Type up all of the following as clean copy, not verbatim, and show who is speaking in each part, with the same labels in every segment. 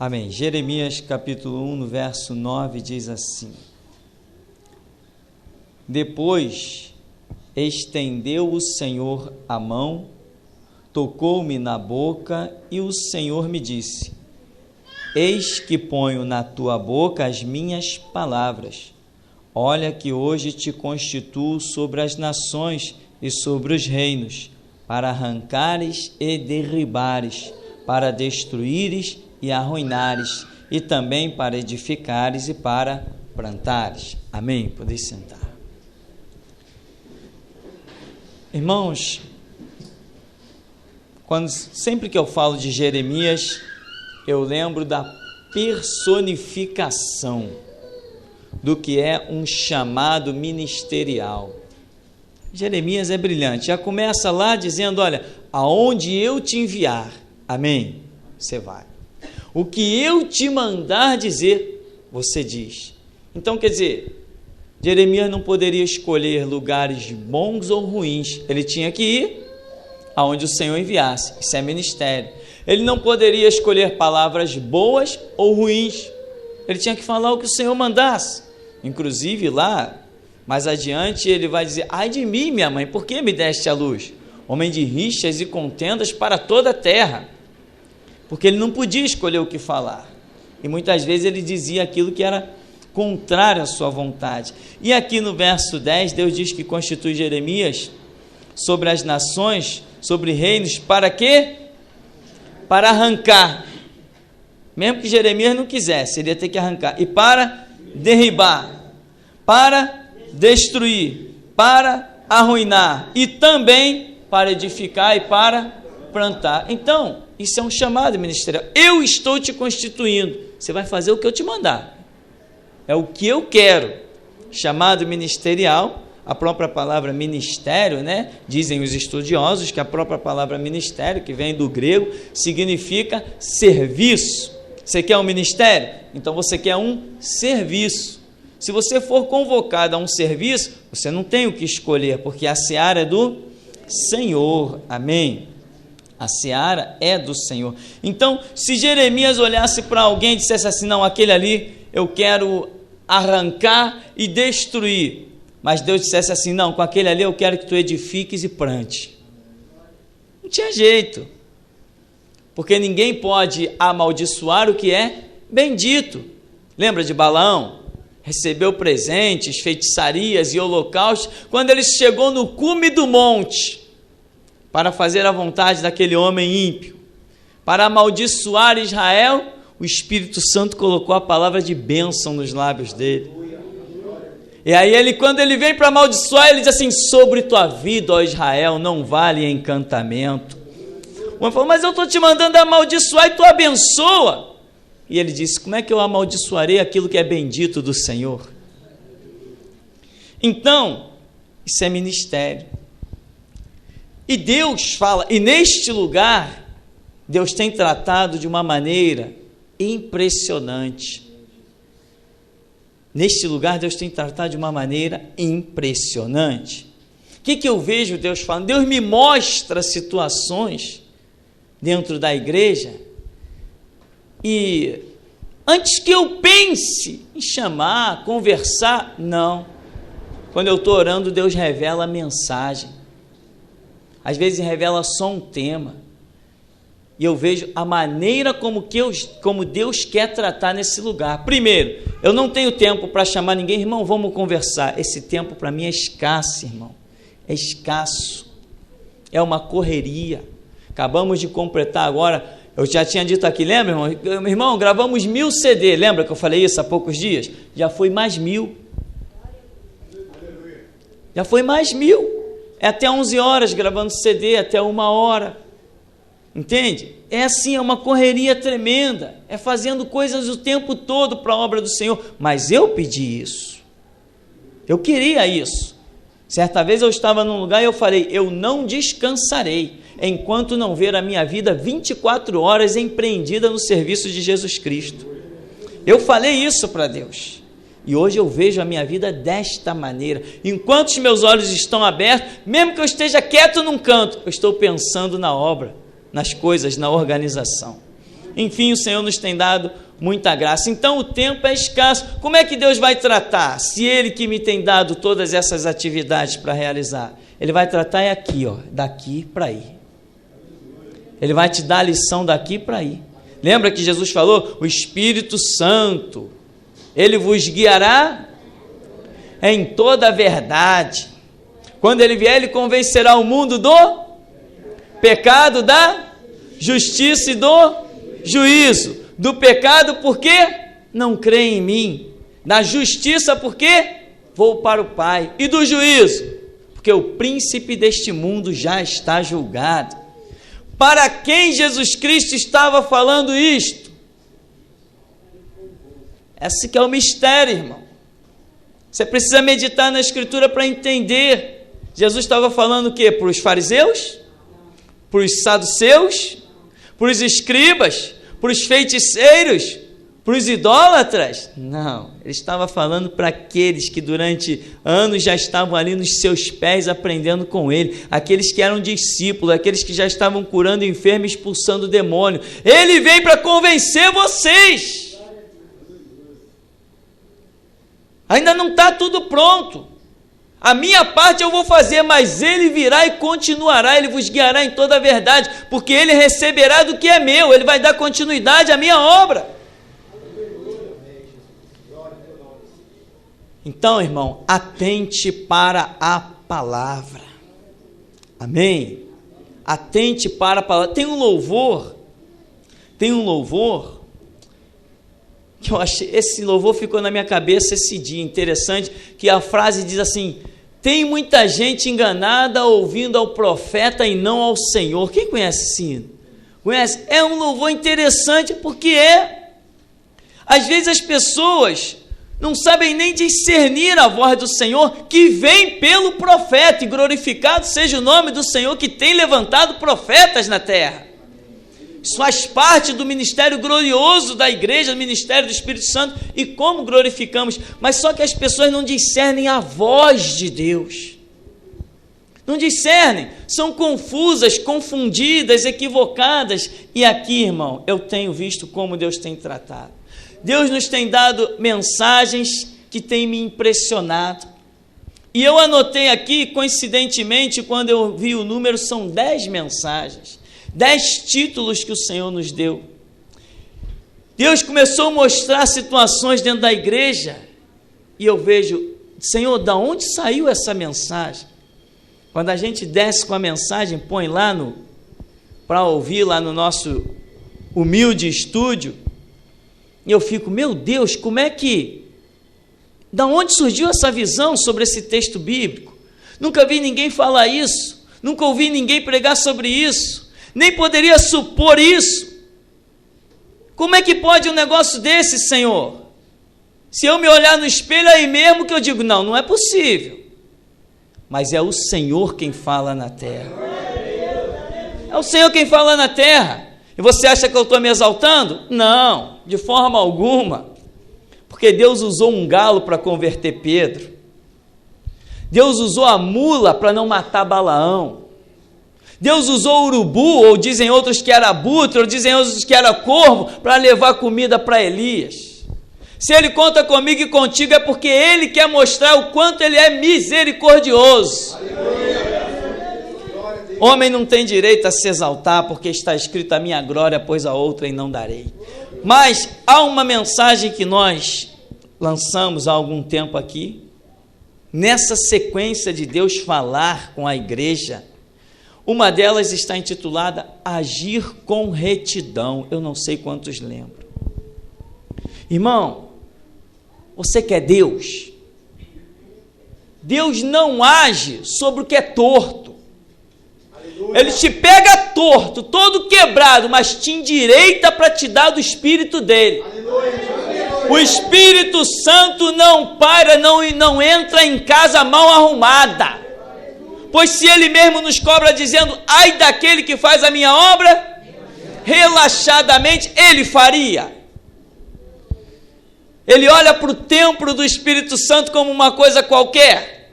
Speaker 1: Amém. Jeremias capítulo 1, no verso 9, diz assim: Depois estendeu o Senhor a mão, tocou-me na boca, e o Senhor me disse: Eis que ponho na tua boca as minhas palavras. Olha que hoje te constituo sobre as nações e sobre os reinos, para arrancares e derribares, para destruíres e arruinares, e também para edificares e para plantares. Amém? Podeis sentar. Irmãos, sempre que eu falo de Jeremias, eu lembro da personificação do que é um chamado ministerial. Jeremias é brilhante, já começa lá dizendo: olha, aonde eu te enviar, amém, você vai. O que eu te mandar dizer, você diz. Então, quer dizer, Jeremias não poderia escolher lugares bons ou ruins, ele tinha que ir aonde o Senhor enviasse. Isso é ministério. Ele não poderia escolher palavras boas ou ruins, ele tinha que falar o que o Senhor mandasse. Inclusive lá, mais adiante, ele vai dizer: ai de mim, minha mãe, por que me deste a luz? Homem de rixas e contendas para toda a terra. Porque ele não podia escolher o que falar, e muitas vezes ele dizia aquilo que era contrário à sua vontade. E aqui no verso 10, Deus diz que constitui Jeremias sobre as nações, sobre reinos, para quê? Para arrancar, mesmo que Jeremias não quisesse, ele ia ter que arrancar, e para derribar, para destruir, para arruinar, e também para edificar e para plantar. Então, isso é um chamado ministerial. Eu estou te constituindo, você vai fazer o que eu te mandar, é o que eu quero. Chamado ministerial, a própria palavra ministério, né? Dizem os estudiosos que a própria palavra ministério, que vem do grego, significa serviço. Você quer um ministério? Então você quer um serviço. Se você for convocado a um serviço, você não tem o que escolher, porque a seara é do Senhor. Amém? A seara é do Senhor. Então, se Jeremias olhasse para alguém e dissesse assim: não, aquele ali eu quero arrancar e destruir, mas Deus dissesse assim: não, com aquele ali eu quero que tu edifiques e plante, não tinha jeito, porque ninguém pode amaldiçoar o que é bendito. Lembra de Balaão? Recebeu presentes, feitiçarias e holocaustos, quando ele chegou no cume do monte, para fazer a vontade daquele homem ímpio, para amaldiçoar Israel. O Espírito Santo colocou a palavra de bênção nos lábios dele. E aí ele, quando ele vem para amaldiçoar, ele diz assim: sobre tua vida, ó Israel, não vale encantamento. O homem falou: mas eu estou te mandando amaldiçoar e tu abençoa. E ele disse: como é que eu amaldiçoarei aquilo que é bendito do Senhor? Então, isso é ministério. E Deus fala, e neste lugar, Deus tem tratado de uma maneira impressionante. Neste lugar, Deus tem tratado de uma maneira impressionante. O que eu vejo Deus falando? Deus me mostra situações dentro da igreja, e antes que eu pense em chamar, conversar, não. Quando eu estou orando, Deus revela a mensagem. Às vezes revela só um tema, e eu vejo a maneira como Deus quer tratar nesse lugar. Primeiro, eu não tenho tempo para chamar ninguém: irmão, vamos conversar. Esse tempo para mim é escasso, irmão, é escasso, é uma correria. Acabamos de completar agora, eu já tinha dito aqui, lembra, irmão? Irmão, gravamos 1000 CD, lembra que eu falei isso há poucos dias? Já foi mais 1000, já foi mais 1000, é até 11 horas gravando CD, até 1 hora, entende? É assim, é uma correria tremenda, é fazendo coisas o tempo todo para a obra do Senhor. Mas eu pedi isso, eu queria isso. Certa vez eu estava num lugar e eu falei: eu não descansarei enquanto não ver a minha vida 24 horas empreendida no serviço de Jesus Cristo. Eu falei isso para Deus, e hoje eu vejo a minha vida desta maneira. Enquanto os meus olhos estão abertos, mesmo que eu esteja quieto num canto, eu estou pensando na obra, nas coisas, na organização. Enfim, o Senhor nos tem dado muita graça. Então o tempo é escasso. Como é que Deus vai tratar? Se Ele que me tem dado todas essas atividades para realizar, Ele vai tratar é aqui, ó, daqui para aí. Ele vai te dar a lição daqui para aí. Lembra que Jesus falou? O Espírito Santo, Ele vos guiará em toda a verdade. Quando Ele vier, Ele convencerá o mundo do pecado, da justiça e do juízo. Do pecado, porque não crê em mim. Da justiça, porque vou para o Pai. E do juízo, porque o príncipe deste mundo já está julgado. Para quem Jesus Cristo estava falando isto? Esse que é o mistério, irmão. Você precisa meditar na Escritura para entender. Jesus estava falando o quê? Para os fariseus? Para os saduceus? Para os escribas? Para os feiticeiros? Para os idólatras? Não, ele estava falando para aqueles que durante anos já estavam ali nos seus pés aprendendo com ele, aqueles que eram discípulos, aqueles que já estavam curando enfermos, expulsando demônio. Ele veio para convencer vocês. Ainda não está tudo pronto. A minha parte eu vou fazer, mas Ele virá e continuará, Ele vos guiará em toda a verdade, porque Ele receberá do que é meu, Ele vai dar continuidade à minha obra. Então, irmão, atente para a palavra. Amém? Atente para a palavra. Tem um louvor que eu achei, esse louvor ficou na minha cabeça esse dia, interessante, que a frase diz assim: tem muita gente enganada ouvindo ao profeta e não ao Senhor. Quem conhece esse hino? Conhece? É um louvor interessante porque às vezes as pessoas não sabem nem discernir a voz do Senhor que vem pelo profeta, e glorificado seja o nome do Senhor que tem levantado profetas na terra. Isso faz parte do ministério glorioso da igreja, do ministério do Espírito Santo, e como glorificamos, mas só que as pessoas não discernem a voz de Deus, não discernem, são confusas, confundidas, equivocadas, e aqui, irmão, eu tenho visto como Deus tem tratado. Deus nos tem dado mensagens que têm me impressionado, e eu anotei aqui, coincidentemente, quando eu vi o número, são 10 mensagens, 10 títulos que o Senhor nos deu. Deus começou a mostrar situações dentro da igreja, e eu vejo, Senhor, da onde saiu essa mensagem? Quando a gente desce com a mensagem, põe lá para ouvir lá no nosso humilde estúdio, e eu fico, meu Deus, como é que, da onde surgiu essa visão sobre esse texto bíblico? Nunca vi ninguém falar isso, nunca ouvi ninguém pregar sobre isso, nem poderia supor isso. Como é que pode um negócio desse, Senhor? Se eu me olhar no espelho aí mesmo que eu digo, não, não é possível. Mas é o Senhor quem fala na terra. É o Senhor quem fala na terra. E você acha que eu estou me exaltando? Não, de forma alguma. Porque Deus usou um galo para converter Pedro. Deus usou a mula para não matar Balaão. Deus usou o urubu, ou dizem outros que era abutre, ou dizem outros que era corvo, para levar comida para Elias. Se Ele conta comigo e contigo, é porque Ele quer mostrar o quanto Ele é misericordioso. Homem não tem direito a se exaltar, porque está escrito: a minha glória, pois a outrem não darei. Mas há uma mensagem que nós lançamos há algum tempo aqui, nessa sequência de Deus falar com a igreja. Uma delas está intitulada Agir com Retidão. Eu não sei quantos lembram. Irmão, você quer Deus? Deus não age sobre o que é torto. Ele te pega torto, todo quebrado, mas te endireita para te dar do Espírito dele. O Espírito Santo não para, não entra em casa mal arrumada. Pois se Ele mesmo nos cobra dizendo: ai daquele que faz a minha obra, relaxadamente Ele faria. Ele olha para o templo do Espírito Santo como uma coisa qualquer?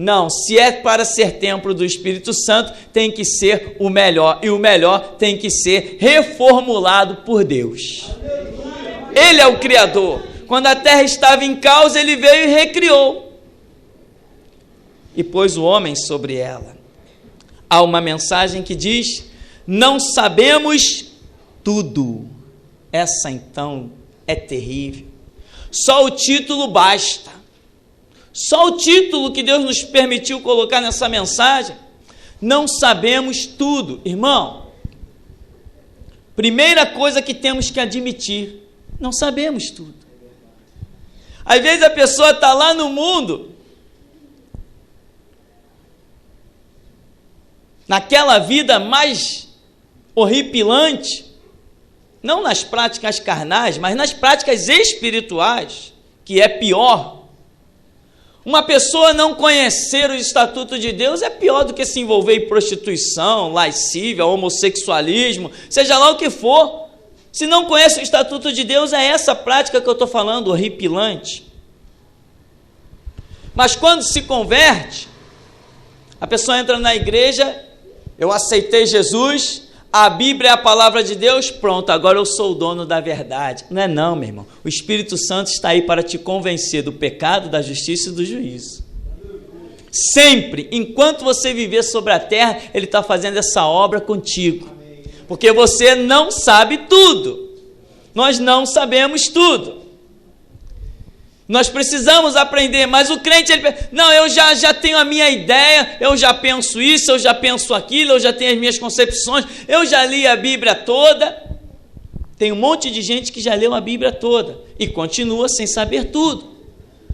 Speaker 1: Não, se é para ser templo do Espírito Santo, tem que ser o melhor, e o melhor tem que ser reformulado por Deus. Ele é o Criador. Quando a terra estava em caos, ele veio e recriou e pôs o homem sobre ela. Há uma mensagem que diz: não sabemos tudo. Essa então é terrível. Só o título basta. Só o título que Deus nos permitiu colocar nessa mensagem. Não sabemos tudo. Irmão, primeira coisa que temos que admitir: não sabemos tudo. Às vezes a pessoa está lá no mundo, naquela vida mais horripilante, não nas práticas carnais, mas nas práticas espirituais, que é pior. Uma pessoa não conhecer o estatuto de Deus é pior do que se envolver em prostituição, lascívia, homossexualismo, seja lá o que for. Se não conhece o estatuto de Deus, é essa prática que eu estou falando, horripilante. Mas quando se converte, a pessoa entra na igreja: eu aceitei Jesus, a Bíblia é a palavra de Deus, pronto, agora eu sou o dono da verdade. Não é não, meu irmão. O Espírito Santo está aí para te convencer do pecado, da justiça e do juízo. Sempre, enquanto você viver sobre a terra, Ele está fazendo essa obra contigo. Porque você não sabe tudo. Nós não sabemos tudo. Nós precisamos aprender, mas o crente, ele pensa: não, eu já tenho a minha ideia, eu já penso isso, eu já penso aquilo, eu já tenho as minhas concepções, eu já li a Bíblia toda. Tem um monte de gente que já leu a Bíblia toda e continua sem saber tudo.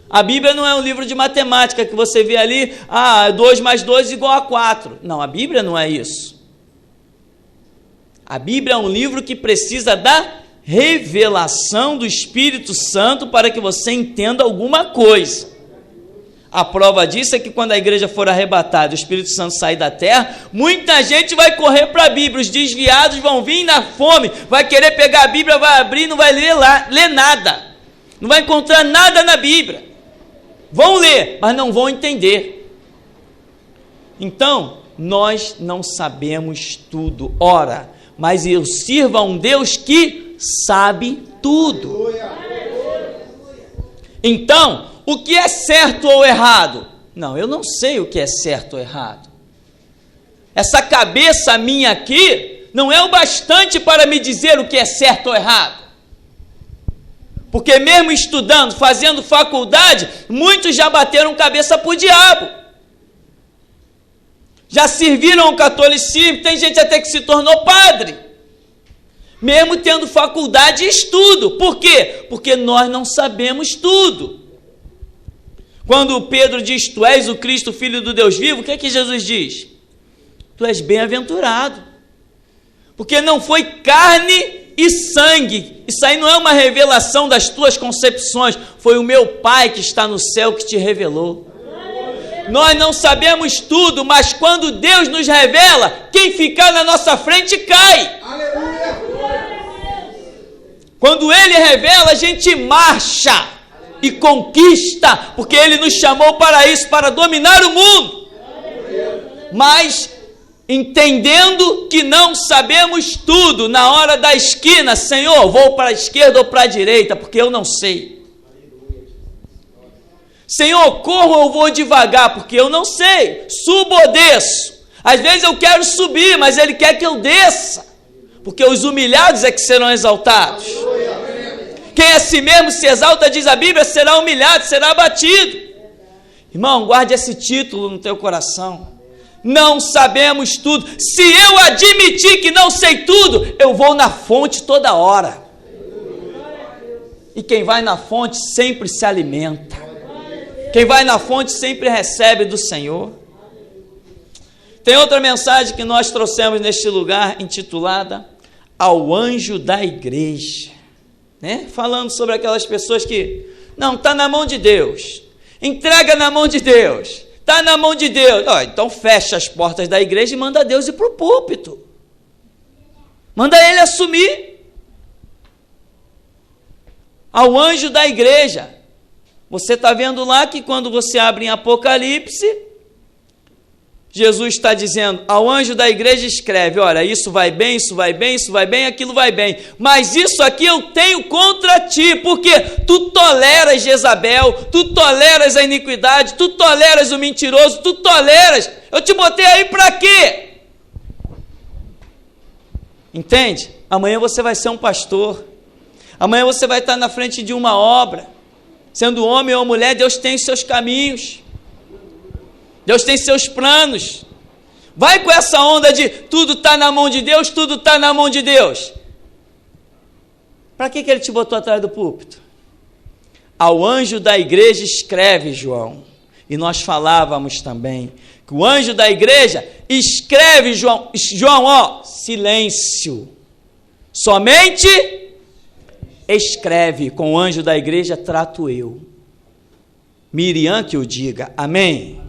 Speaker 1: A Bíblia não é um livro de matemática que você vê ali: 2 mais 2 igual a 4. Não, a Bíblia não é isso. A Bíblia é um livro que precisa da revelação do Espírito Santo para que você entenda alguma coisa. A prova disso é que quando a igreja for arrebatada, o Espírito Santo sair da terra, muita gente vai correr para a Bíblia, os desviados vão vir na fome, vai querer pegar a Bíblia, vai abrir, não vai ler nada, não vai encontrar nada na Bíblia. Vão ler, mas não vão entender. Então, nós não sabemos tudo. Ora, mas eu sirvo a um Deus que sabe tudo. Então, o que é certo ou errado? Não, eu não sei o que é certo ou errado. Essa cabeça minha aqui não é o bastante para me dizer o que é certo ou errado. Porque mesmo estudando, fazendo faculdade, muitos já bateram cabeça para o diabo. Já serviram ao catolicismo, tem gente até que se tornou padre. Mesmo tendo faculdade e estudo. Por quê? Porque nós não sabemos tudo. Quando Pedro diz: tu és o Cristo, Filho do Deus vivo, o que é que Jesus diz? Tu és bem-aventurado. Porque não foi carne e sangue. Isso aí não é uma revelação das tuas concepções. Foi o meu Pai que está no céu que te revelou. Nós não sabemos tudo, mas quando Deus nos revela, quem ficar na nossa frente cai. Aleluia. Quando Ele revela, a gente marcha e conquista, porque Ele nos chamou para isso, para dominar o mundo. Mas entendendo que não sabemos tudo, na hora da esquina: Senhor, vou para a esquerda ou para a direita, porque eu não sei. Senhor, corro ou vou devagar, porque eu não sei. Subo ou desço? Às vezes eu quero subir, mas Ele quer que eu desça, porque os humilhados é que serão exaltados. Quem a si mesmo se exalta, diz a Bíblia, será humilhado, será abatido. Irmão, guarde esse título no teu coração. Não sabemos tudo. Se eu admitir que não sei tudo, eu vou na fonte toda hora. E quem vai na fonte sempre se alimenta. Quem vai na fonte sempre recebe do Senhor. Tem outra mensagem que nós trouxemos neste lugar, intitulada Ao Anjo da Igreja, né? Falando sobre aquelas pessoas que, não, está na mão de Deus, entrega na mão de Deus, está na mão de Deus. Então fecha as portas da igreja e manda Deus ir para o púlpito, manda Ele assumir. Ao anjo da igreja. Você está vendo lá que quando você abre em Apocalipse, Jesus está dizendo, ao anjo da igreja escreve, olha, isso vai bem, isso vai bem, isso vai bem, aquilo vai bem, mas isso aqui eu tenho contra ti, porque tu toleras Jezabel, tu toleras a iniquidade, tu toleras o mentiroso, tu toleras, eu te botei aí para quê? Entende? Amanhã você vai ser um pastor, amanhã você vai estar na frente de uma obra, sendo homem ou mulher, Deus tem seus caminhos, Deus tem seus planos. Vai com essa onda de tudo está na mão de Deus, tudo está na mão de Deus. Para que ele te botou atrás do púlpito? Ao anjo da igreja escreve, João. E nós falávamos também que o anjo da igreja escreve, João, ó, silêncio. Somente escreve, com o anjo da igreja trato eu. Miriam que o diga, amém?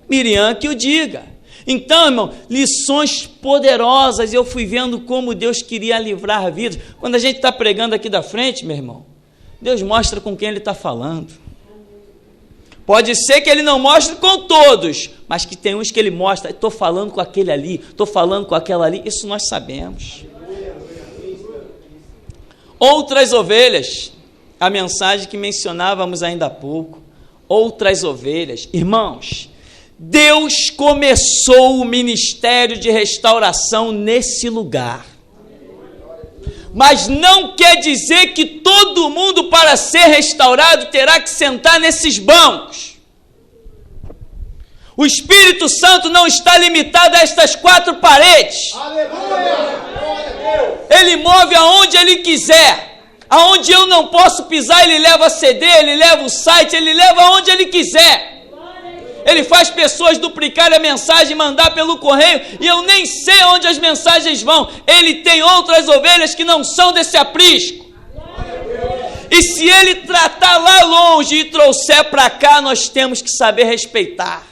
Speaker 1: Miriam que o diga. Então, irmão, lições poderosas, eu fui vendo como Deus queria livrar vidas. Quando a gente está pregando aqui da frente, meu irmão, Deus mostra com quem Ele está falando. Pode ser que Ele não mostre com todos, mas que tem uns que Ele mostra, estou falando com aquele ali, estou falando com aquela ali, isso nós sabemos. Outras ovelhas, a mensagem que mencionávamos ainda há pouco, outras ovelhas, irmãos, Deus começou o ministério de restauração nesse lugar, mas não quer dizer que todo mundo para ser restaurado terá que sentar nesses bancos. O Espírito Santo não está limitado a estas 4 paredes. Aleluia! Ele move aonde Ele quiser. Aonde eu não posso pisar, Ele leva a CD, Ele leva o site, Ele leva aonde Ele quiser. Ele faz pessoas duplicarem a mensagem e mandar pelo correio, e eu nem sei onde as mensagens vão. Ele tem outras ovelhas que não são desse aprisco. E se Ele tratar lá longe e trouxer para cá, nós temos que saber respeitar.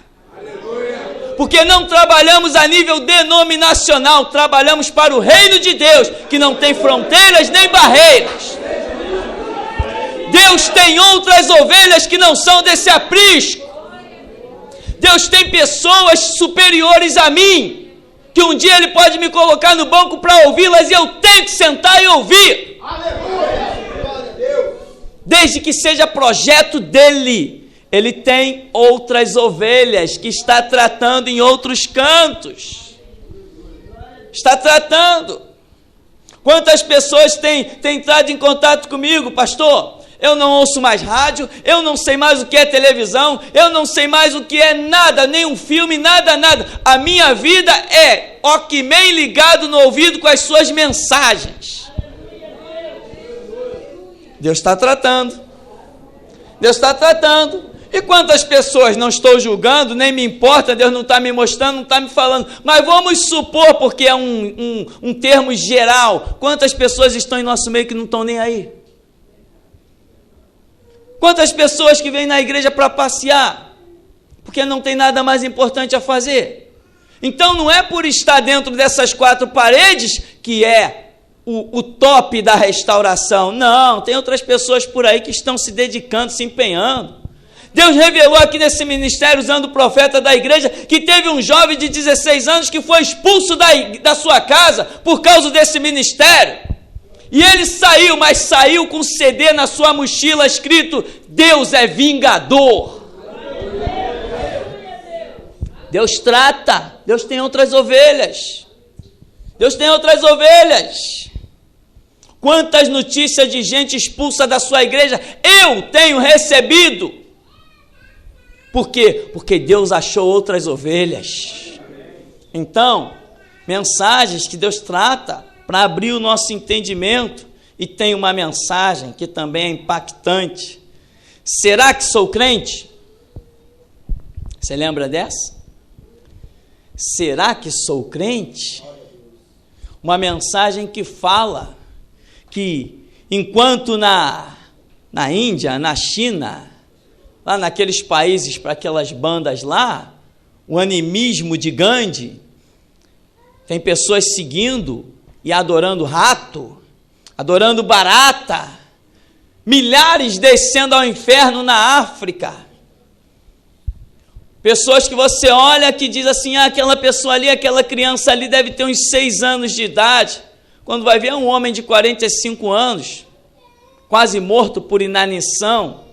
Speaker 1: Porque não trabalhamos a nível denominacional, trabalhamos para o reino de Deus, que não tem fronteiras nem barreiras. Deus tem outras ovelhas que não são desse aprisco. Deus tem pessoas superiores a mim, que um dia Ele pode me colocar no banco para ouvi-las, e eu tenho que sentar e ouvir. Aleluia! Desde que seja projeto dEle. Ele tem outras ovelhas que está tratando em outros cantos. Está tratando. Quantas pessoas têm entrado em contato comigo, pastor? Eu não ouço mais rádio, eu não sei mais o que é televisão, eu não sei mais o que é nada, nem um filme, nada. A minha vida é Walkman ligado no ouvido com as suas mensagens. Deus está tratando. Deus está tratando. E quantas pessoas, não estou julgando, nem me importa, Deus não está me mostrando, não está me falando, mas vamos supor, porque é um termo geral, quantas pessoas estão em nosso meio que não estão nem aí? Quantas pessoas que vêm na igreja para passear, porque não tem nada mais importante a fazer? Então não é por estar dentro dessas 4 paredes que é o top da restauração. Não, tem outras pessoas por aí que estão se dedicando, se empenhando. Deus revelou aqui nesse ministério, usando o profeta da igreja, que teve um jovem de 16 anos que foi expulso da sua casa por causa desse ministério. E ele saiu, mas saiu com CD na sua mochila escrito: Deus é vingador. Deus trata, Deus tem outras ovelhas. Deus tem outras ovelhas. Quantas notícias de gente expulsa da sua igreja eu tenho recebido? Por quê? Porque Deus achou outras ovelhas. Então, mensagens que Deus trata para abrir o nosso entendimento, e tem uma mensagem que também é impactante. Será que sou crente? Você lembra dessa? Será que sou crente? Uma mensagem que fala que enquanto na Índia, na China, lá naqueles países, para aquelas bandas lá, o animismo de Gandhi, tem pessoas seguindo e adorando rato, adorando barata, milhares descendo ao inferno na África. Pessoas que você olha que diz assim, aquela pessoa ali, aquela criança ali deve ter uns 6 anos de idade. Quando vai ver um homem de 45 anos, quase morto por inanição.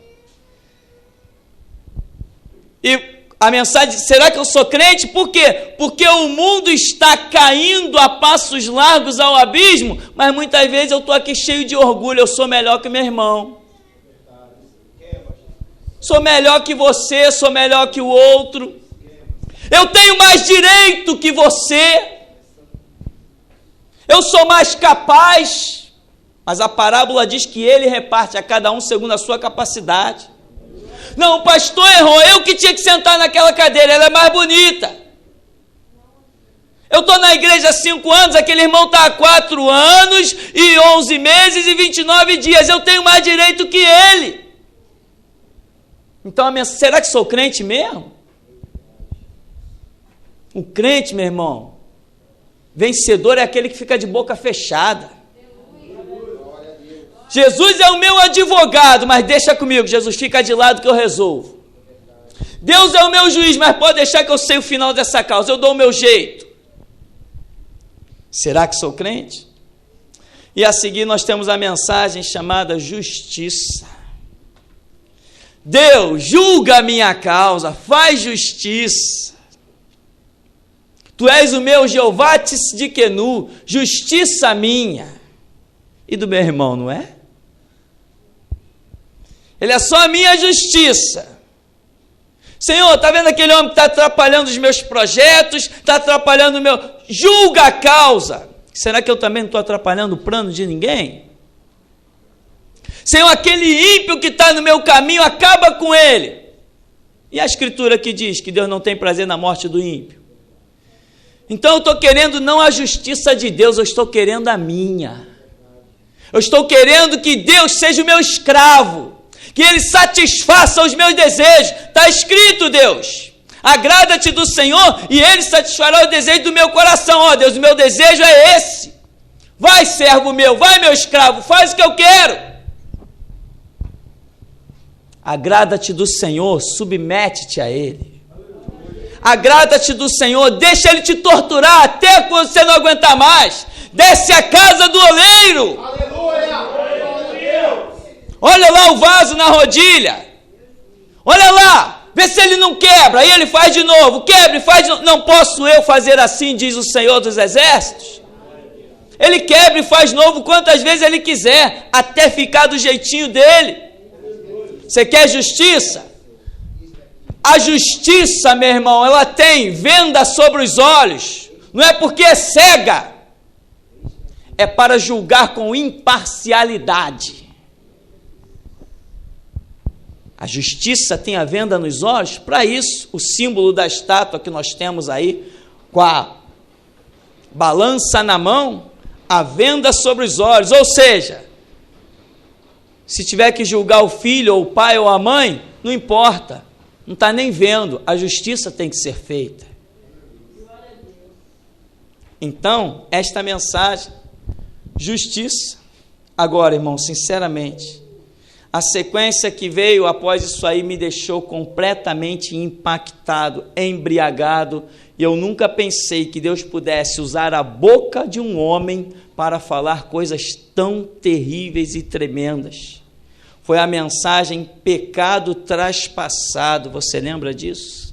Speaker 1: E a mensagem, será que eu sou crente? Por quê? Porque o mundo está caindo a passos largos ao abismo, mas muitas vezes eu estou aqui cheio de orgulho, eu sou melhor que meu irmão. Sou melhor que você, sou melhor que o outro. Eu tenho mais direito que você. Eu sou mais capaz. Mas a parábola diz que ele reparte a cada um segundo a sua capacidade. Não, o pastor errou, eu que tinha que sentar naquela cadeira, ela é mais bonita. Eu estou na igreja há 5 anos, aquele irmão está há 4 anos, e 11 meses e 29 dias, eu tenho mais direito que ele. Então, será que sou crente mesmo? O crente, meu irmão, vencedor é aquele que fica de boca fechada. Jesus é o meu advogado, mas deixa comigo, Jesus, fica de lado que eu resolvo. Deus é o meu juiz, mas pode deixar que eu sei o final dessa causa, eu dou o meu jeito. Será que sou crente? E a seguir nós temos a mensagem chamada justiça. Deus, julga a minha causa, faz justiça. Tu és o meu Jeová Tzidkenu, justiça minha. E do meu irmão, não é? Ele é só a minha justiça. Senhor, está vendo aquele homem que está atrapalhando os meus projetos, está atrapalhando o meu... Julga a causa. Será que eu também não estou atrapalhando o plano de ninguém? Senhor, aquele ímpio que está no meu caminho, acaba com ele. E a escritura que diz que Deus não tem prazer na morte do ímpio? Então eu estou querendo não a justiça de Deus, eu estou querendo a minha. Eu estou querendo que Deus seja o meu escravo, que Ele satisfaça os meus desejos. Está escrito, Deus, agrada-te do Senhor e Ele satisfará o desejo do meu coração. Ó Deus, o meu desejo é esse. Vai, servo meu, vai, meu escravo, faz o que eu quero. Agrada-te do Senhor, submete-te a Ele. Agrada-te do Senhor, deixa Ele te torturar até quando você não aguentar mais. Desce a casa do oleiro. Aleluia! Olha lá o vaso na rodilha. Olha lá, vê se ele não quebra. Aí ele faz de novo, quebra e faz de novo. Não posso eu fazer assim, diz o Senhor dos Exércitos. Ele quebra e faz novo quantas vezes ele quiser, até ficar do jeitinho dele. Você quer justiça? A justiça, meu irmão, ela tem venda sobre os olhos. Não é porque é cega. É para julgar com imparcialidade. A justiça tem a venda nos olhos. Para isso, o símbolo da estátua que nós temos aí, com a balança na mão, a venda sobre os olhos. Ou seja, se tiver que julgar o filho, ou o pai, ou a mãe, não importa, não está nem vendo, a justiça tem que ser feita. Então, esta mensagem, justiça. Agora, irmão, sinceramente, a sequência que veio após isso aí me deixou completamente impactado, embriagado, e eu nunca pensei que Deus pudesse usar a boca de um homem para falar coisas tão terríveis e tremendas. Foi a mensagem pecado traspassado, você lembra disso?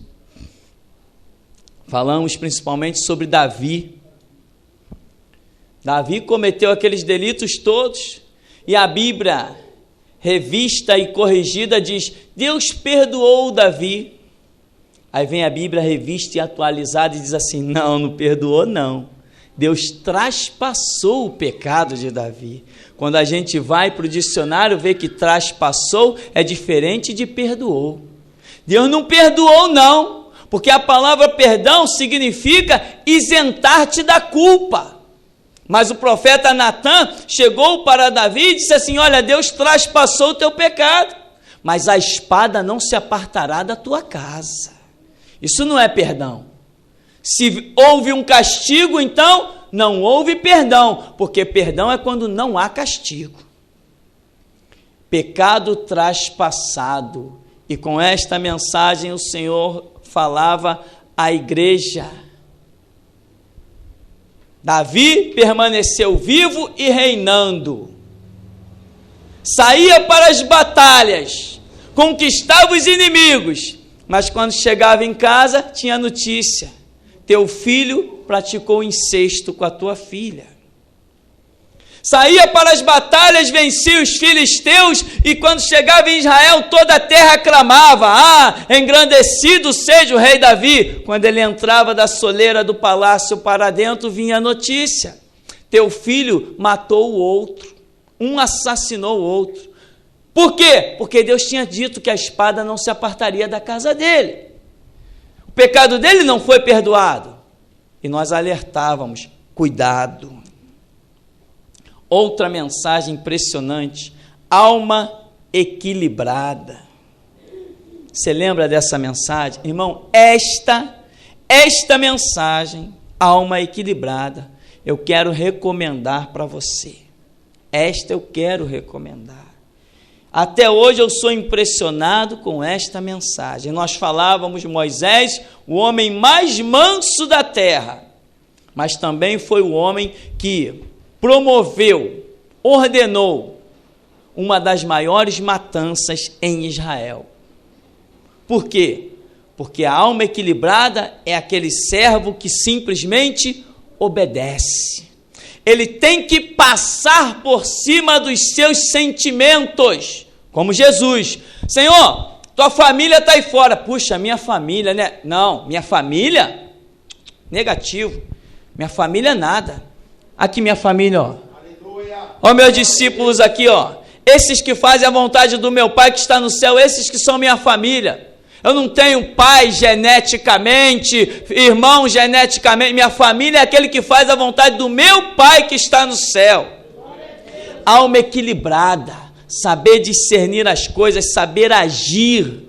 Speaker 1: Falamos principalmente sobre Davi. Davi cometeu aqueles delitos todos, e a Bíblia, revista e corrigida, diz, Deus perdoou Davi. Aí vem a Bíblia revista e atualizada e diz assim, não perdoou não. Deus traspassou o pecado de Davi. Quando a gente vai para o dicionário, vê que traspassou é diferente de perdoou. Deus não perdoou não, porque a palavra perdão significa isentar-te da culpa. Mas o profeta Natã chegou para Davi e disse assim, olha, Deus traspassou o teu pecado, mas a espada não se apartará da tua casa. Isso não é perdão. Se houve um castigo, então não houve perdão, porque perdão é quando não há castigo. Pecado traspassado. E com esta mensagem o Senhor falava à igreja. Davi permaneceu vivo e reinando. Saía para as batalhas, conquistava os inimigos, mas quando chegava em casa, tinha notícia: teu filho praticou incesto com a tua filha. Saía para as batalhas, vencia os filisteus, e quando chegava em Israel, toda a terra clamava: engrandecido seja o rei Davi. Quando ele entrava da soleira do palácio para dentro, vinha a notícia: teu filho matou o outro, um assassinou o outro. Por quê? Porque Deus tinha dito que a espada não se apartaria da casa dele. O pecado dele não foi perdoado. E nós alertávamos: cuidado. Outra mensagem impressionante: alma equilibrada. Você lembra dessa mensagem? Irmão, esta mensagem, alma equilibrada, eu quero recomendar para você. Esta eu quero recomendar. Até hoje eu sou impressionado com esta mensagem. Nós falávamos de Moisés, o homem mais manso da terra, mas também foi o homem que promoveu, ordenou uma das maiores matanças em Israel. Por quê? Porque a alma equilibrada é aquele servo que simplesmente obedece. Ele tem que passar por cima dos seus sentimentos, como Jesus. Senhor, tua família está aí fora. Puxa, minha família, né? Não, minha família? Negativo. Minha família nada. Aqui minha família, ó. Ó, meus discípulos aqui, ó. Esses que fazem a vontade do meu Pai que está no céu, esses que são minha família. Eu não tenho pai geneticamente, irmão geneticamente. Minha família é aquele que faz a vontade do meu Pai que está no céu. Alma equilibrada, saber discernir as coisas, saber agir.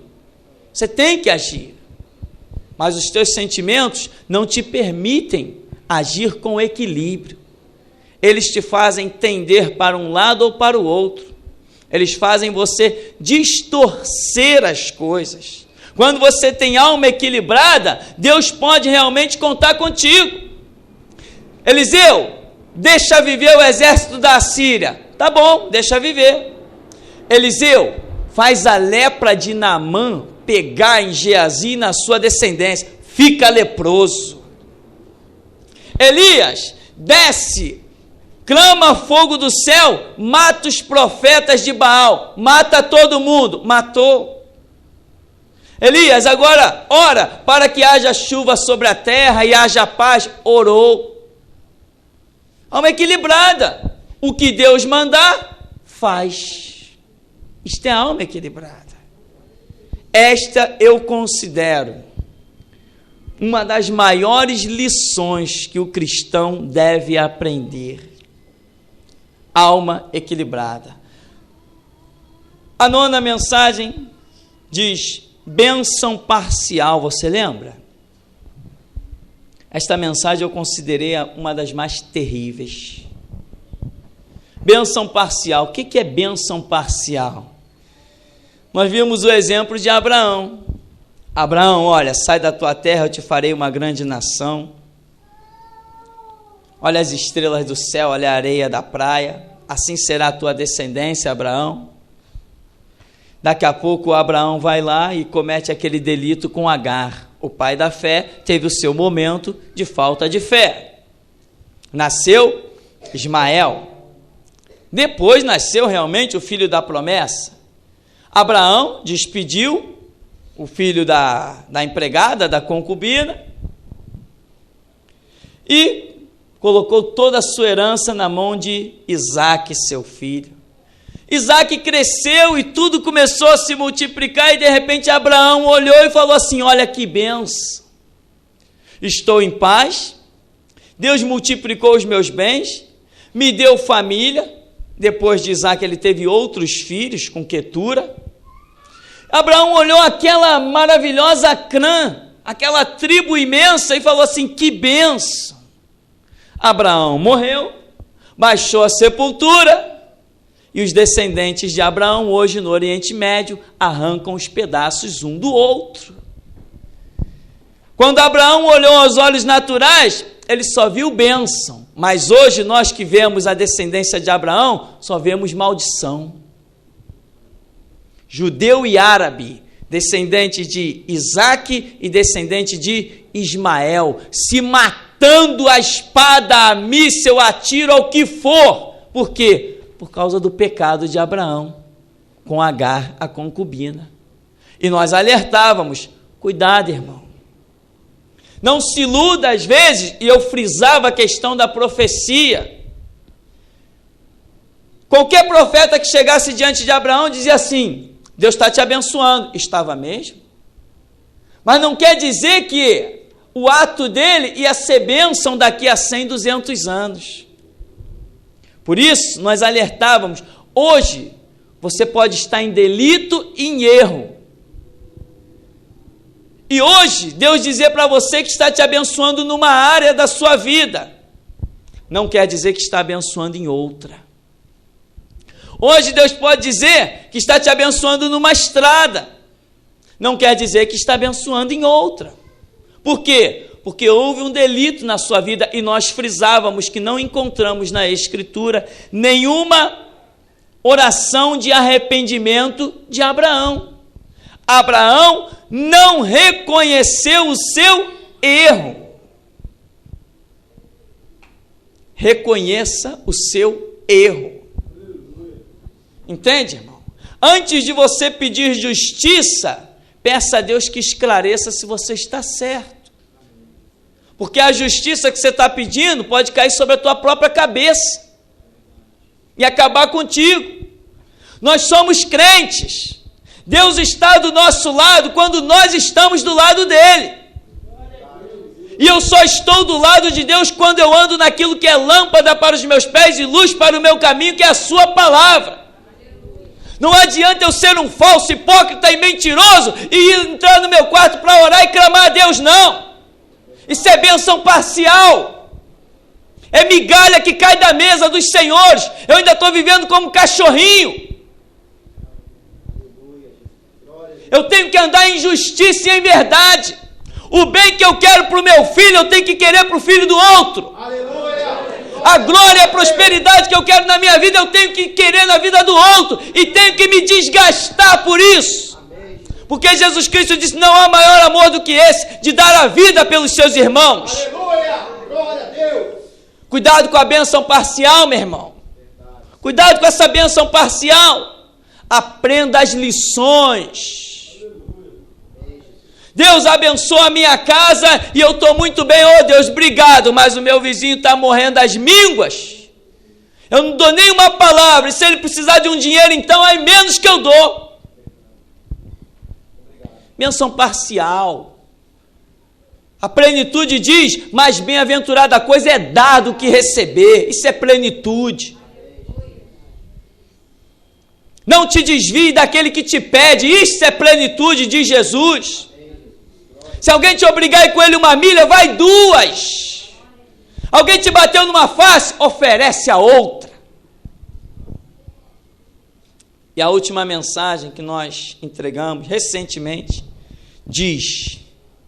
Speaker 1: Você tem que agir, mas os teus sentimentos não te permitem agir com equilíbrio. Eles te fazem tender para um lado ou para o outro. Eles fazem você distorcer as coisas. Quando você tem alma equilibrada, Deus pode realmente contar contigo. Eliseu, deixa viver o exército da Assíria. Tá bom, deixa viver. Eliseu, faz a lepra de Naamã pegar em Geazi na sua descendência. Fica leproso. Elias, desce, clama fogo do céu, mata os profetas de Baal, mata todo mundo. Matou. Elias, agora ora para que haja chuva sobre a terra e haja paz. Orou. Alma equilibrada. O que Deus mandar, faz. Isto é alma equilibrada. Esta eu considero uma das maiores lições que o cristão deve aprender. Alma equilibrada. A nona mensagem diz: bênção parcial. Você lembra? Esta mensagem eu considerei uma das mais terríveis. Bênção parcial. O que é bênção parcial? Nós vimos o exemplo de Abraão. Abraão, olha, sai da tua terra, eu te farei uma grande nação. Olha as estrelas do céu, olha a areia da praia. Assim será a tua descendência, Abraão. Daqui a pouco Abraão vai lá e comete aquele delito com Agar. O pai da fé teve o seu momento de falta de fé. Nasceu Ismael. Depois nasceu realmente o filho da promessa. Abraão despediu o filho da empregada, da concubina, e colocou toda a sua herança na mão de Isaque, seu filho. Isaque cresceu e tudo começou a se multiplicar, e de repente Abraão olhou e falou assim: olha que bênção, estou em paz, Deus multiplicou os meus bens, me deu família. Depois de Isaque ele teve outros filhos com Quetura. Abraão olhou aquela maravilhosa clã, aquela tribo imensa, e falou assim: que bênção. Abraão morreu, baixou a sepultura, e os descendentes de Abraão, hoje no Oriente Médio, arrancam os pedaços um do outro. Quando Abraão olhou aos olhos naturais, ele só viu bênção. Mas hoje nós que vemos a descendência de Abraão, só vemos maldição. Judeu e árabe, descendente de Isaque e descendente de Ismael, se matando a espada, a míssel, a tiro, ao que for. Por quê? Por causa do pecado de Abraão, com Agar, a concubina. E nós alertávamos, cuidado, irmão. Não se iluda às vezes, e eu frisava a questão da profecia. Qualquer profeta que chegasse diante de Abraão dizia assim, Deus está te abençoando. Estava mesmo? Mas não quer dizer que o ato dele ia ser bênção daqui a 100, 200 anos. Por isso, nós alertávamos, hoje você pode estar em delito e em erro. E hoje, Deus dizer para você que está te abençoando numa área da sua vida, não quer dizer que está abençoando em outra. Hoje, Deus pode dizer que está te abençoando numa estrada, não quer dizer que está abençoando em outra. Por quê? Porque houve um delito na sua vida e nós frisávamos que não encontramos na Escritura nenhuma oração de arrependimento de Abraão. Abraão não reconheceu o seu erro. Reconheça o seu erro. Entende, irmão? Antes de você pedir justiça, peça a Deus que esclareça se você está certo. Porque a justiça que você está pedindo pode cair sobre a tua própria cabeça e acabar contigo. Nós somos crentes. Deus está do nosso lado quando nós estamos do lado dele. E eu só estou do lado de Deus quando eu ando naquilo que é lâmpada para os meus pés e luz para o meu caminho, que é a sua palavra. Não adianta eu ser um falso hipócrita e mentiroso e entrar no meu quarto para orar e clamar a Deus, não. Isso é bênção parcial. É migalha que cai da mesa dos senhores. Eu ainda estou vivendo como cachorrinho. Eu tenho que andar em justiça e em verdade. O bem que eu quero para o meu filho, eu tenho que querer para o filho do outro. A glória e a prosperidade que eu quero na minha vida, eu tenho que querer na vida do outro. E tenho que me desgastar por isso. Porque Jesus Cristo disse, não há maior amor do que esse, de dar a vida pelos seus irmãos. Glória a Deus. Cuidado com a bênção parcial, meu irmão. Cuidado com essa bênção parcial. Aprenda as lições. Deus abençoa a minha casa e eu estou muito bem, oh Deus, obrigado, mas o meu vizinho está morrendo às mínguas. Eu não dou nem uma palavra, e se ele precisar de um dinheiro, então é menos que eu dou. Bênção parcial. A plenitude diz, mais bem-aventurada coisa é dar do que receber. Isso é plenitude. Não te desvie daquele que te pede, isso é plenitude, diz Jesus. Se alguém te obrigar a ir com ele 1 milha, vai 2. Alguém te bateu numa face, oferece a outra. E a última mensagem que nós entregamos recentemente diz,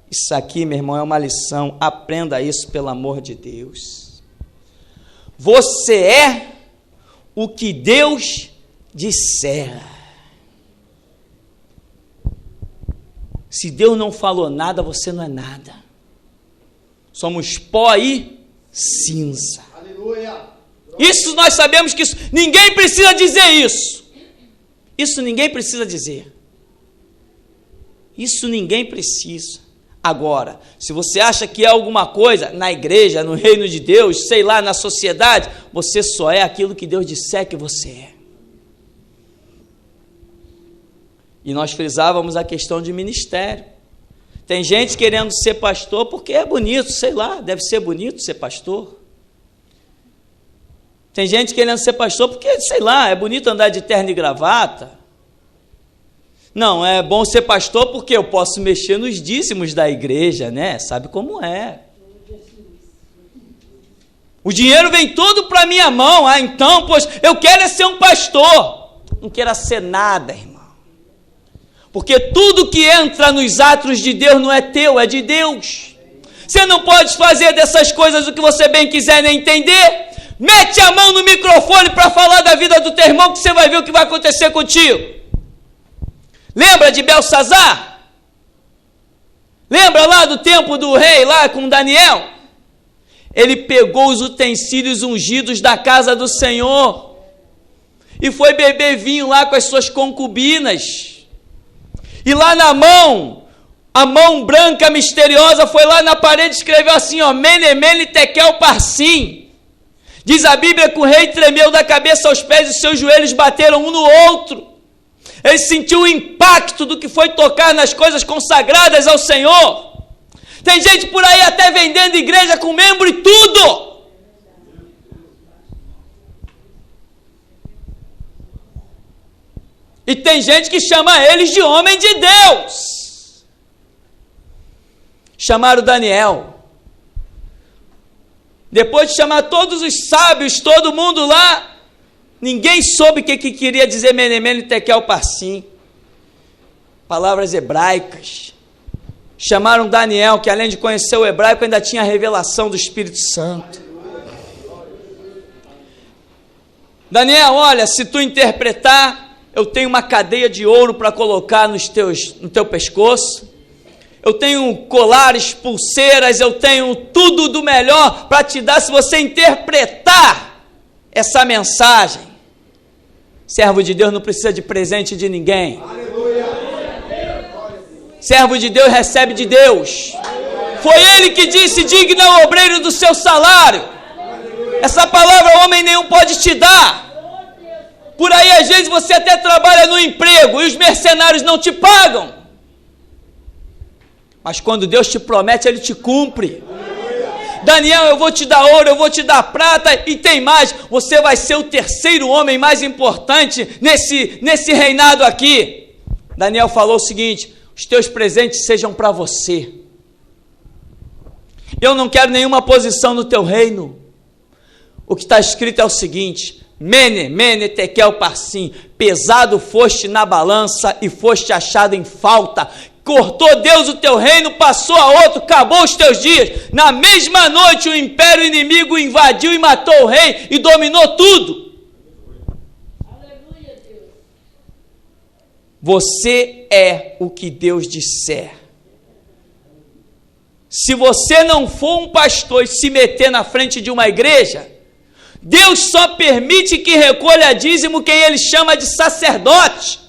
Speaker 1: isso aqui, meu irmão, é uma lição, aprenda isso pelo amor de Deus. Você é o que Deus disser. Se Deus não falou nada, você não é nada. Somos pó e cinza. Aleluia. Isso nós sabemos que isso, ninguém precisa dizer isso. Isso ninguém precisa dizer. Isso ninguém precisa. Agora, se você acha que é alguma coisa na igreja, no reino de Deus, sei lá, na sociedade, você só é aquilo que Deus disser que você é. E nós frisávamos a questão de ministério. Tem gente querendo ser pastor porque é bonito, sei lá, deve ser bonito ser pastor. Tem gente querendo ser pastor porque, sei lá, é bonito andar de terno e gravata. Não, é bom ser pastor porque eu posso mexer nos dízimos da igreja, né? Sabe como é. O dinheiro vem todo para minha mão. Ah, então, pois, eu quero é ser um pastor. Não queira ser nada, irmão. Porque tudo que entra nos átrios de Deus não é teu, é de Deus. Você não pode fazer dessas coisas o que você bem quiser nem entender. Mete a mão no microfone para falar da vida do teu irmão, que você vai ver o que vai acontecer contigo. Lembra de Belsazar? Lembra lá do tempo do rei, lá com Daniel? Ele pegou os utensílios ungidos da casa do Senhor e foi beber vinho lá com as suas concubinas. E lá na mão, a mão branca misteriosa foi lá na parede e escreveu assim, ó, Mene, Mene, Tekel, Parsim. Diz a Bíblia que o rei tremeu da cabeça aos pés e seus joelhos bateram um no outro. Ele sentiu o impacto do que foi tocar nas coisas consagradas ao Senhor. Tem gente por aí até vendendo igreja com membro e tudo. E tem gente que chama eles de homem de Deus. Chamaram Daniel. Depois de chamar todos os sábios, todo mundo lá, ninguém soube o que queria dizer Mene, Mene, Tekel, Parsim. Palavras hebraicas. Chamaram Daniel, que além de conhecer o hebraico, ainda tinha a revelação do Espírito Santo. Daniel, olha, se tu interpretar, eu tenho uma cadeia de ouro para colocar no teu pescoço, eu tenho colares, pulseiras, eu tenho tudo do melhor para te dar se você interpretar essa mensagem. Servo de Deus não precisa de presente de ninguém. Servo de Deus recebe de Deus. Foi Ele que disse, digno é o obreiro do seu salário. Essa palavra homem nenhum pode te dar. Por aí, às vezes, você até trabalha no emprego e os mercenários não te pagam. Mas quando Deus te promete, Ele te cumpre. Daniel, eu vou te dar ouro, eu vou te dar prata, e tem mais, você vai ser o terceiro homem mais importante nesse reinado aqui. Daniel falou o seguinte, os teus presentes sejam para você. Eu não quero nenhuma posição no teu reino. O que está escrito é o seguinte, Mene, Mene, Tekel, Parsim, pesado foste na balança e foste achado em falta. Cortou Deus o teu reino, passou a outro, acabou os teus dias. Na mesma noite o império inimigo invadiu e matou o rei e dominou tudo. Aleluia, Deus. Você é o que Deus disser. Se você não for um pastor e se meter na frente de uma igreja, Deus só permite que recolha dízimo quem Ele chama de sacerdote.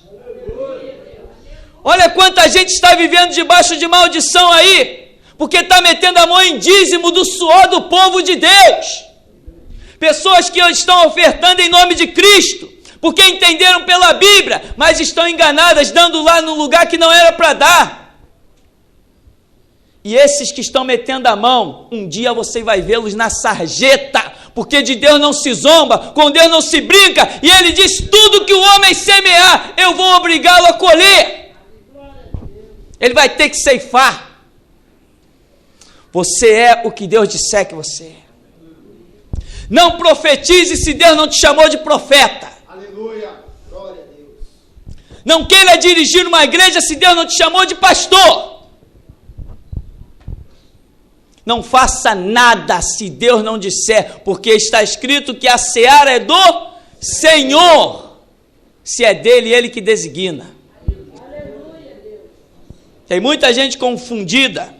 Speaker 1: Olha quanta gente está vivendo debaixo de maldição aí, porque está metendo a mão em dízimo do suor do povo de Deus. Pessoas que estão ofertando em nome de Cristo, porque entenderam pela Bíblia, mas estão enganadas, dando lá no lugar que não era para dar. E esses que estão metendo a mão, um dia você vai vê-los na sarjeta, porque de Deus não se zomba, com Deus não se brinca, e Ele diz, tudo que o homem semear, eu vou obrigá-lo a colher. Ele vai ter que ceifar. Você é o que Deus disser que você é. Não profetize se Deus não te chamou de profeta. Aleluia, glória a Deus. Não queira dirigir uma igreja se Deus não te chamou de pastor. Não faça nada se Deus não disser, porque está escrito que a seara é do Senhor. Se é dele, Ele que designa. Tem muita gente confundida.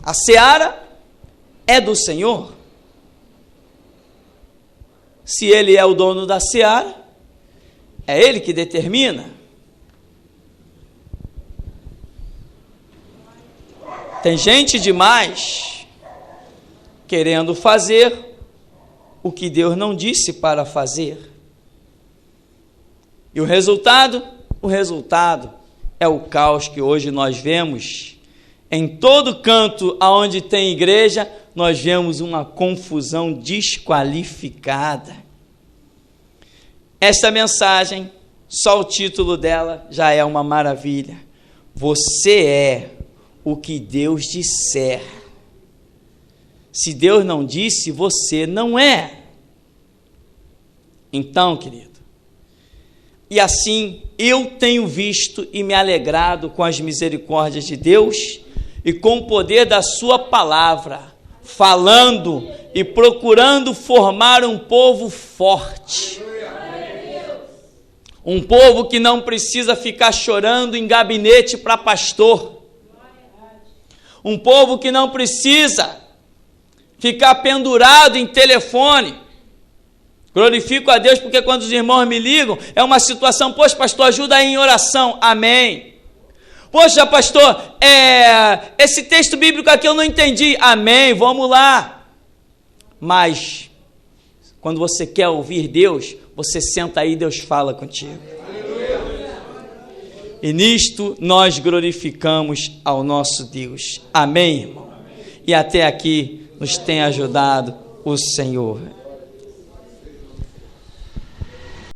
Speaker 1: A seara é do Senhor. Se Ele é o dono da seara, é Ele que determina. Tem gente demais querendo fazer o que Deus não disse para fazer. E o resultado é o caos que hoje nós vemos. Em todo canto aonde tem igreja, nós vemos uma confusão desqualificada. Esta mensagem, só o título dela já é uma maravilha. Você é o que Deus disser. Se Deus não disse, você não é. Então, querido, E assim eu tenho visto e me alegrado com as misericórdias de Deus e com o poder da sua palavra, falando e procurando formar um povo forte. Um povo que não precisa ficar chorando em gabinete para pastor. Um povo que não precisa ficar pendurado em telefone. Glorifico a Deus porque quando os irmãos me ligam, é uma situação, poxa pastor, ajuda aí em oração, amém. Poxa pastor, esse texto bíblico aqui eu não entendi, amém, vamos lá. Mas, quando você quer ouvir Deus, você senta aí e Deus fala contigo. E nisto nós glorificamos ao nosso Deus, amém, irmão? E até aqui nos tem ajudado o Senhor.